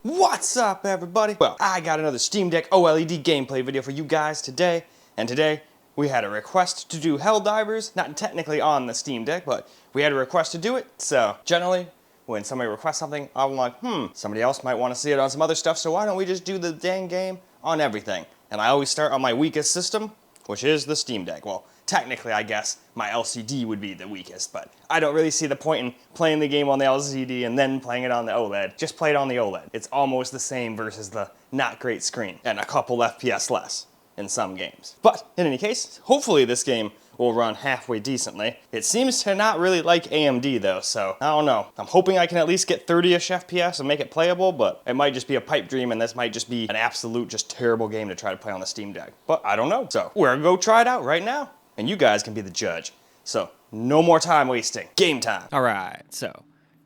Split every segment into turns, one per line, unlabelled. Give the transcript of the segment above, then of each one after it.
What's up, everybody? Well, I got another Steam Deck OLED gameplay video for you guys today, and today we had a request to do Helldivers, not technically on the Steam Deck, but we had a request to do it, so generally, when somebody requests something, I'm like, somebody else might want to see it on some other stuff, so why don't we just do the dang game on everything? And I always start on my weakest system, which is the Steam Deck. Well, technically, I guess my LCD would be the weakest, but I don't really see the point in playing the game on the LCD and then playing it on the OLED. Just play it on the OLED. It's almost the same versus the not great screen, and a couple FPS less in some games. But in any case, hopefully this game will run halfway decently. It seems to not really like AMD though, so I don't know. I'm hoping I can at least get 30-ish FPS and make it playable, but it might just be a pipe dream and this might just be an absolute just terrible game to try to play on the Steam Deck. But I don't know. So we're gonna go try it out right now, and you guys can be the judge. So no more time wasting. Game time.
All right, so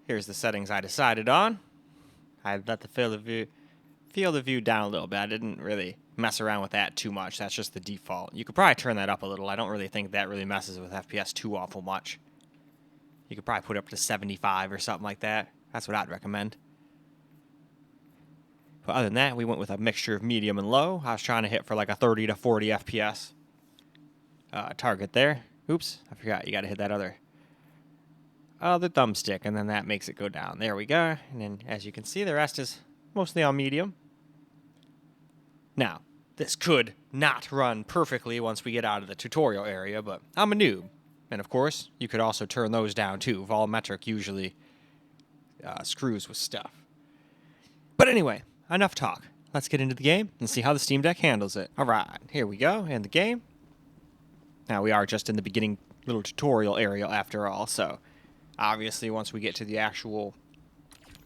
here's the settings I decided on. I let the field of view down a little bit. I didn't really mess around with that too much. That's just the default. You could probably turn that up a little. I don't really think that really messes with FPS too awful much. You could probably put it up to 75 or something like that. That's what I'd recommend. But other than that, we went with a mixture of medium and low. I was trying to hit for like a 30 to 40 FPS target there. Oops, I forgot. You got to hit that other thumbstick, and then that makes it go down. There we go. And then, as you can see, the rest is mostly on medium. Now, this could not run perfectly once we get out of the tutorial area, but I'm a noob. And of course, you could also turn those down too. Volumetric usually screws with stuff. But anyway, enough talk. Let's get into the game and see how the Steam Deck handles it. All right, here we go in the game. Now, we are just in the beginning little tutorial area after all, so obviously once we get to the actual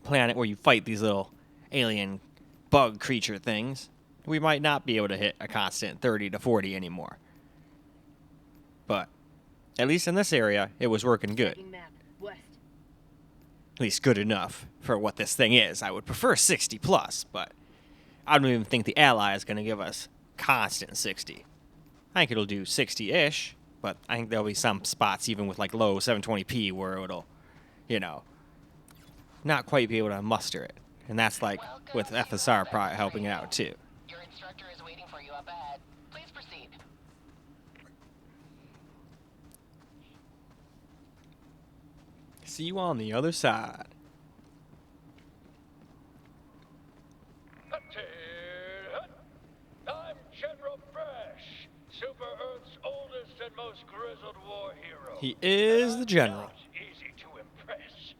planet where you fight these little alien bug creature things, we might not be able to hit a constant 30 to 40 anymore. But at least in this area, it was working good. At least good enough for what this thing is. I would prefer 60 plus, but I don't even think the Ally is going to give us constant 60. I think it'll do 60-ish, but I think there'll be some spots even with like low 720p where it'll, not quite be able to muster it. And that's like with FSR probably helping it out too.
Your instructor is waiting for you up ahead. Please proceed.
See you on the other side.
I'm General Fresh, Super Earth's oldest and most grizzled war hero.
He is the general.
Not easy to impress.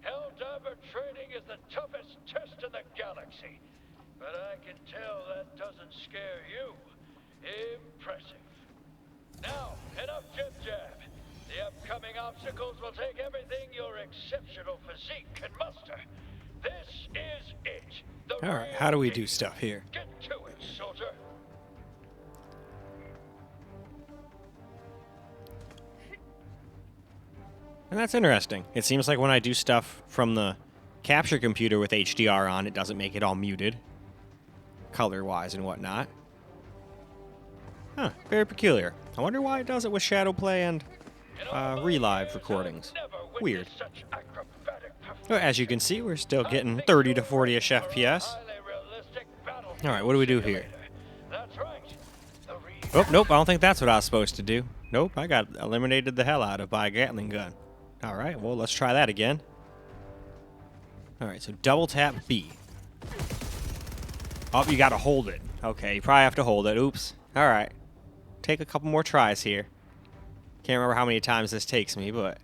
Helldiver training is the toughest test in the galaxy. But I can tell that doesn't scare you. Impressive. Now, enough jib-jab. The upcoming obstacles will take everything your exceptional physique can muster. This is it.
All right, how do we do stuff here?
Get to it, soldier.
And that's interesting. It seems like when I do stuff from the capture computer with HDR on, it doesn't make it all muted, color-wise and whatnot. Huh, very peculiar. I wonder why it does it with shadow play and relive recordings. Weird. Well, as you can see, we're still getting 30 to 40-ish FPS. All right, what do we do here? Oh, nope, I don't think that's what I was supposed to do. Nope, I got eliminated the hell out of by a Gatling gun. All right, well, let's try that again. All right, so double tap B. Oh, you got to hold it. Okay, you probably have to hold it. Oops. All right. Take a couple more tries here. Can't remember how many times this takes me, but...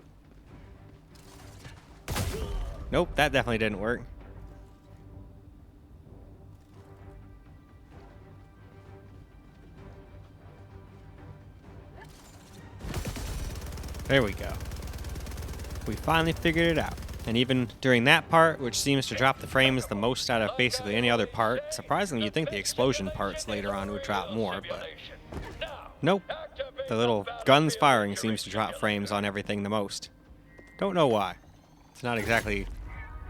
Nope, that definitely didn't work. There we go. We finally figured it out. And even during that part, which seems to drop the frames the most out of basically any other part, surprisingly you'd think the explosion parts later on would drop more, but nope. The little guns firing seems to drop frames on everything the most. Don't know why. It's not exactly,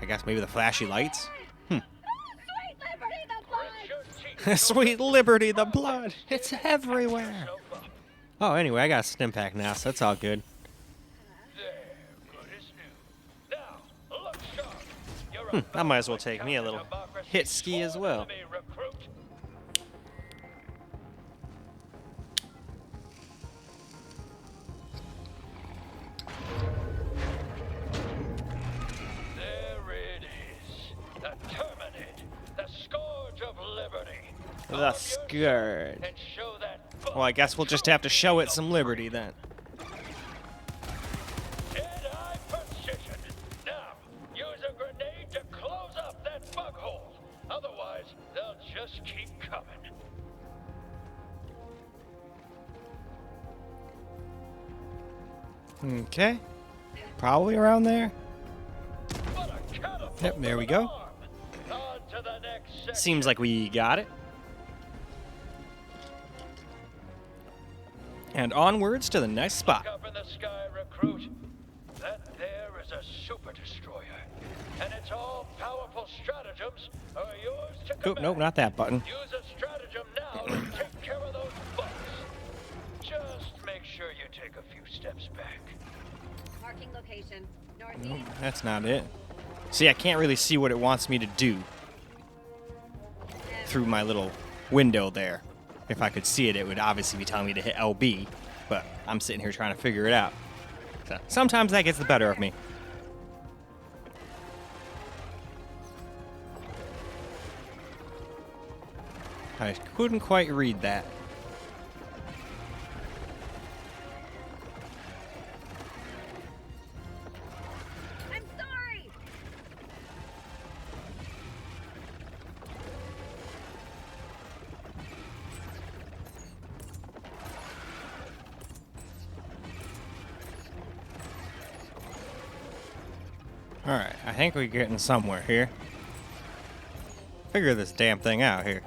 I guess maybe the flashy lights? Sweet Liberty, the blood! It's everywhere! Oh, anyway, I got a stim pack now, so that's all good.
That
might as well take me a little hit ski as well.
Enemy recruit. There it is. The Terminid, the scourge of liberty.
The scourge.
And show that
Well, I guess we'll just have to show it some liberty then.
Dead-eye precision. Now, use a grenade to close up that bug hole. Otherwise, they'll just keep coming.
Okay. Probably around there.
What a catapult
Yep, there we
of an
go.
arm. On to the next section.
Seems like we got it. And onwards to the next spot.
Up in the sky, recruit. That there is a super destroyer, and its all-powerful stratagems are yours to
Oh,
command.
nope, not that button.
Use a stratagem now and take care of those bugs. Just make sure you take a few steps back.
Parking location.
Nope,
Northeast.
that's not it. See, I can't really see what it wants me to do through my little window there. If I could see it, it would obviously be telling me to hit LB, but I'm sitting here trying to figure it out. So sometimes that gets the better of me. I couldn't quite read that.
I'm sorry.
Alright, I think we're getting somewhere here. Figure this damn thing out here.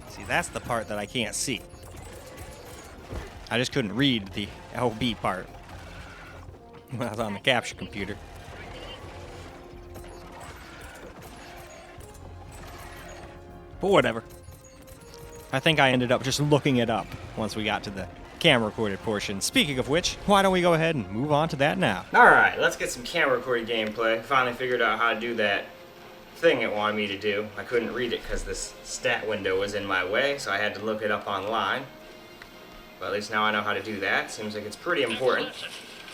See, that's the part that I can't see. I just couldn't read the LB part when I was on the capture computer. But whatever. I think I ended up just looking it up once we got to the camera recorded portion. Speaking of which, why don't we go ahead and move on to that now?
Alright, let's get some camera recorded gameplay. Finally figured out how to do that thing it wanted me to do. I couldn't read it because this stat window was in my way, so I had to look it up online. But at least now I know how to do that. Seems like it's pretty important.
Listen,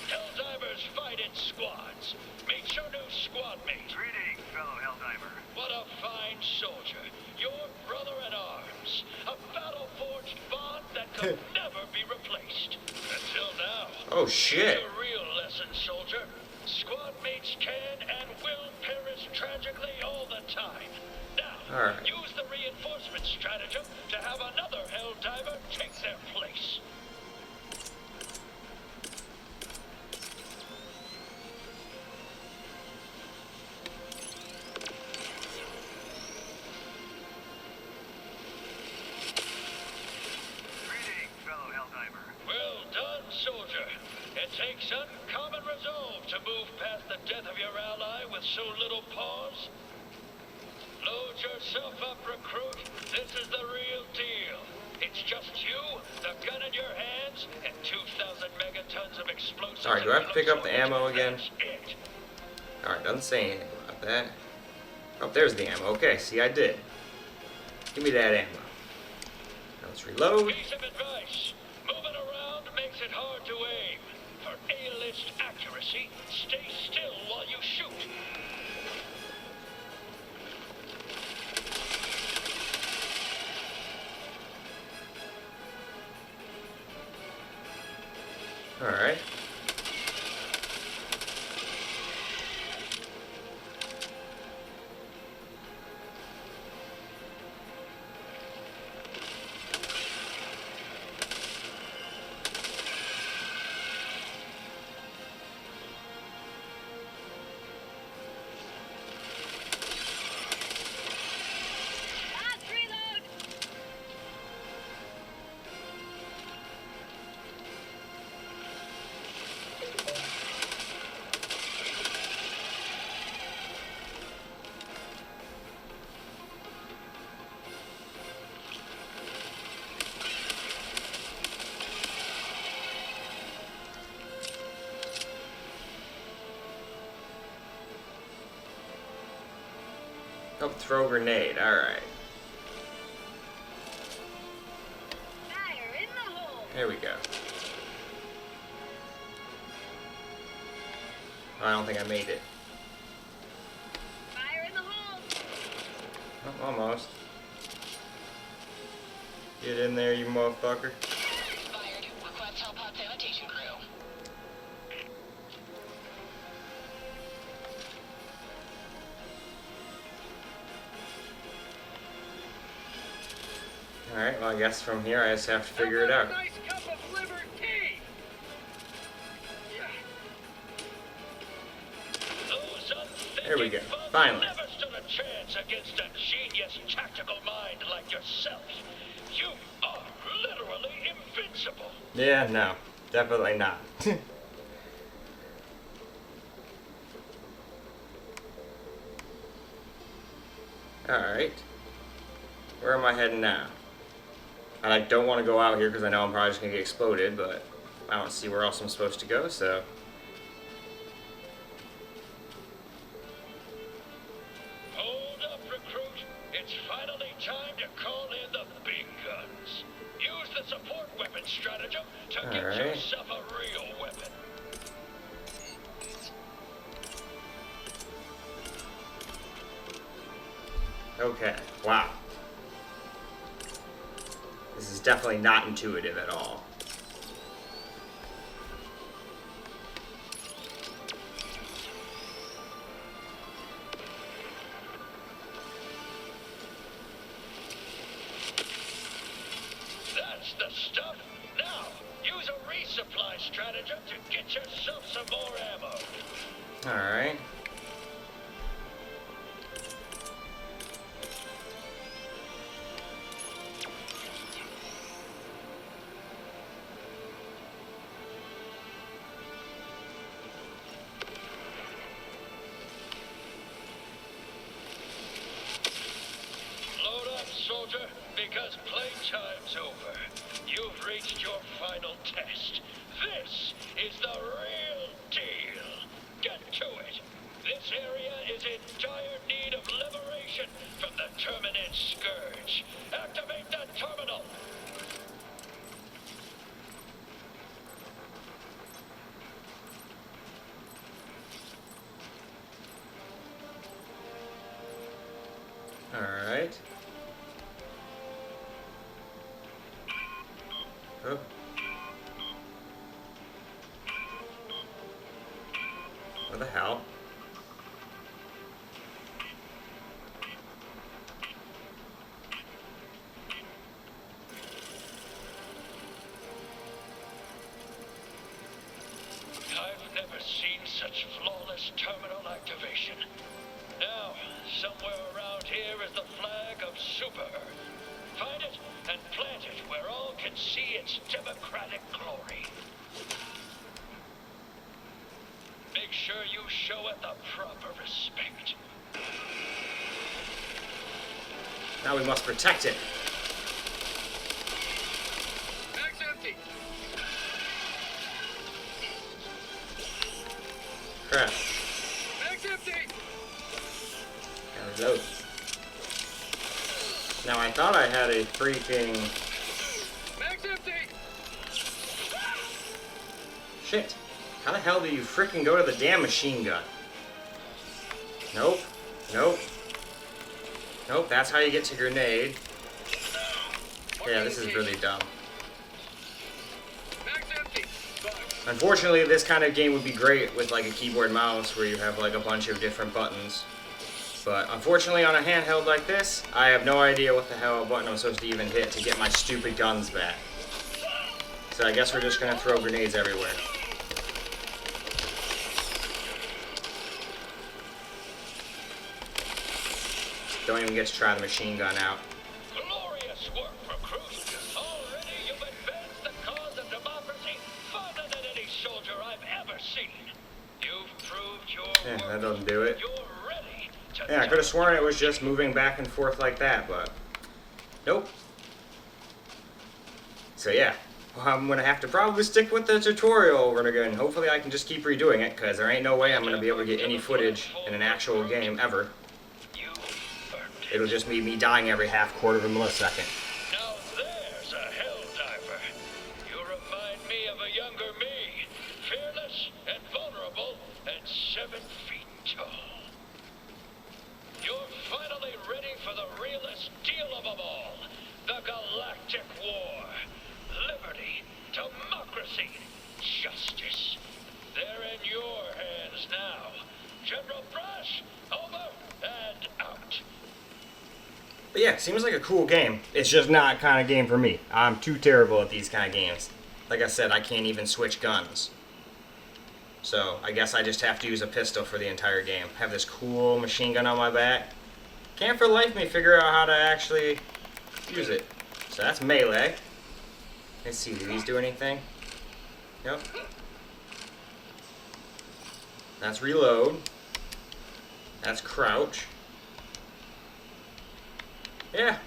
Helldivers fight in squads. Meet your new squad mate.
Greetings, fellow Helldiver.
What a fine soldier. Your brother in arms. A battle-forged bond that could never be replaced. Until now.
Oh shit.
It's a real lesson, soldier. Squad mates can and will perish tragically all the time. Now,
Alright.
use the reinforcement stratagem to have another Helldiver take their place.
Greetings, fellow Helldiver.
Well done, soldier. It takes uncommon resolve to move past the death of your ally with so little pause. Load yourself up, recruit. This is the real deal. It's just you, the gun in your hands, and 2,000 megatons of explosives.
Alright, do I have to pick up the ammo again?
That's it.
Alright, doesn't say anything about that. Oh, there's the ammo. Okay, see, I did. Give me that ammo. Now let's reload.
Piece of advice. Moving around makes it hard to aim. For A-list accuracy, stay still while you shoot.
Alright.
Fast reload.
Oh, throw grenade. Alright.
Fire in the hole.
There we go. I don't think I made it.
Fire in the hole.
Oh, almost. Get in there, you motherfucker.
Expired. Request help on sanitation crew.
Alright, well I guess from here I just have to figure it out.
Nice cup of liver tea. Those
There we go.
unthinking bugs
Finally.
never stood a chance against a genius tactical mind like yourself. You are literally invincible.
Yeah, no. Definitely not. Alright. Where am I heading now? And I don't want to go out here because I know I'm probably just going to get exploded, but I don't see where else I'm supposed to go, so...
Hold up, recruit. It's finally time to call in the big guns. Use the support weapon stratagem to get
Alright.
yourself a real weapon.
Okay, wow. This is definitely not intuitive at all.
That's the stuff. Now, use a resupply stratagem to get yourself some more ammo.
Alright.
Load up, soldier, because playtime's over. You've reached your final test. This is the real deal. Get to it. This area is in dire need of liberation from the Terminid Scourge. Activate the terminal.
Alright. Oh. What the hell?
I've never seen such flawless terminal activation. Now, somewhere around here is the flag of Super Earth. Find it and plant it where all can see its democratic glory. Make sure you show it the proper respect.
Now we must protect it.
Bag's empty.
Crap.
Bag's empty.
Reload. Now I thought I had a freaking...
Bag's empty.
Shit. How the hell do you freaking go to the damn machine gun? Nope. Nope. Nope, that's how you get to grenade. Yeah, this is really dumb.
Bag's empty.
Unfortunately, this kind of game would be great with like a keyboard mouse where you have like a bunch of different buttons. But unfortunately on a handheld like this, I have no idea what the hell button I'm supposed to even hit to get my stupid guns back. So I guess we're just gonna throw grenades everywhere. Don't even get to try the machine gun out.
Glorious work, recruit. Already you've advanced the cause of democracy farther than any soldier I've ever seen. You've proved your
Yeah,
worth.
that doesn't do it.
You're ready to
Yeah, I could have sworn it was just moving back and forth like that, but nope. So yeah, I'm gonna have to probably stick with the tutorial over and again. Hopefully I can just keep redoing it, because there ain't no way I'm gonna be able to get any footage in an actual game ever.
You
It'll just be me dying every half-quarter of a millisecond.
Now there's a Helldiver. You remind me of a younger me. Fearless and vulnerable and 7 feet tall. You're finally ready for the realest deal of them all. The Galactic War. Liberty, democracy, justice. They're in your hands now. General Brush, over and out.
But yeah, seems like a cool game. It's just not kind of game for me. I'm too terrible at these kind of games. Like I said, I can't even switch guns. So I guess I just have to use a pistol for the entire game. Have this cool machine gun on my back. Can't for the life of me figure out how to actually use it. So that's melee. Let's see, do these do anything? Yep. That's reload. That's crouch. Yeah.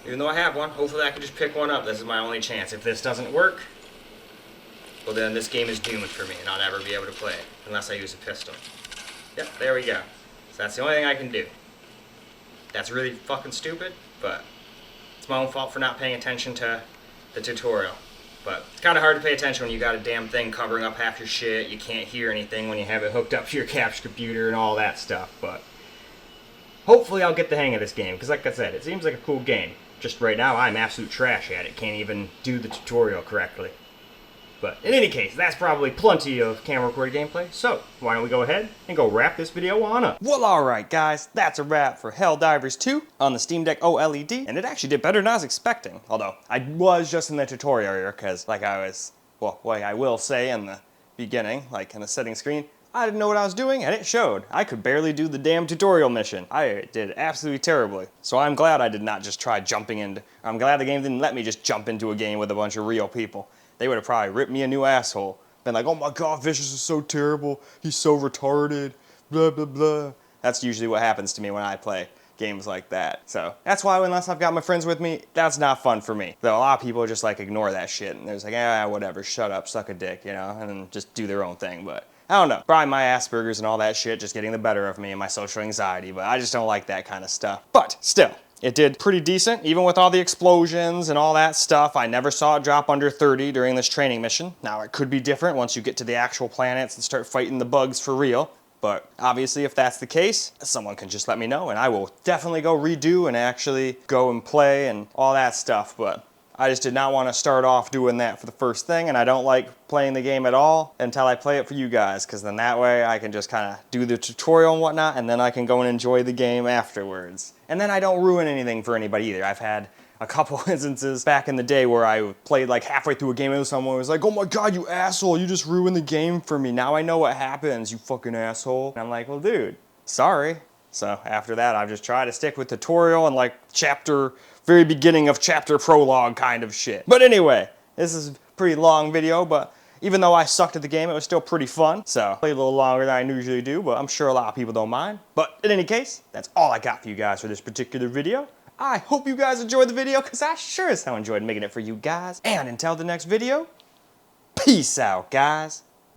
Even though I have one, hopefully I can just pick one up. This is my only chance. If this doesn't work, well then this game is doomed for me and I'll never be able to play it unless I use a pistol. Yep, there we go. So that's the only thing I can do. That's really fucking stupid, but it's my own fault for not paying attention to the tutorial. But it's kind of hard to pay attention when you got a damn thing covering up half your shit. You can't hear anything when you have it hooked up to your capture computer and all that stuff. But hopefully I'll get the hang of this game, because like I said, it seems like a cool game. Just right now, I'm absolute trash at it. Can't even do the tutorial correctly. But in any case, that's probably plenty of camera recorded gameplay. So why don't we go ahead and go wrap this video on up. Well, alright guys, that's a wrap for Helldivers 2 on the Steam Deck OLED. And it actually did better than I was expecting. Although, I was just in the tutorial area, because like I will say in the beginning, like in the settings screen, I didn't know what I was doing, and it showed. I could barely do the damn tutorial mission. I did absolutely terribly. So I'm glad I did not just try jumping into... I'm glad the game didn't let me just jump into a game with a bunch of real people. They would have probably ripped me a new asshole. Been like, oh my god, Vicious is so terrible. He's so retarded. Blah, blah, blah. That's usually what happens to me when I play games like that. So that's why unless I've got my friends with me, that's not fun for me. Though a lot of people just like ignore that shit. And they're just like, whatever, shut up, suck a dick, you know, and then just do their own thing. But I don't know. Probably my Asperger's and all that shit just getting the better of me and my social anxiety. But I just don't like that kind of stuff. But still. It did pretty decent, even with all the explosions and all that stuff. I never saw it drop under 30 during this training mission. Now, it could be different once you get to the actual planets and start fighting the bugs for real. But obviously, if that's the case, someone can just let me know, and I will definitely go redo and actually go and play and all that stuff. But I just did not want to start off doing that for the first thing, and I don't like playing the game at all until I play it for you guys, because then that way I can just kind of do the tutorial and whatnot, and then I can go and enjoy the game afterwards. And then I don't ruin anything for anybody either. I've had a couple instances back in the day where I played like halfway through a game and someone was like, oh my god, you asshole, you just ruined the game for me. Now I know what happens, you fucking asshole. And I'm like, well dude, sorry. So after that, I've just tried to stick with tutorial and like very beginning of chapter prologue kind of shit. But anyway, this is a pretty long video, but even though I sucked at the game, it was still pretty fun. So, played a little longer than I usually do, but I'm sure a lot of people don't mind. But in any case, that's all I got for you guys for this particular video. I hope you guys enjoyed the video, because I sure as hell enjoyed making it for you guys. And until the next video, peace out, guys.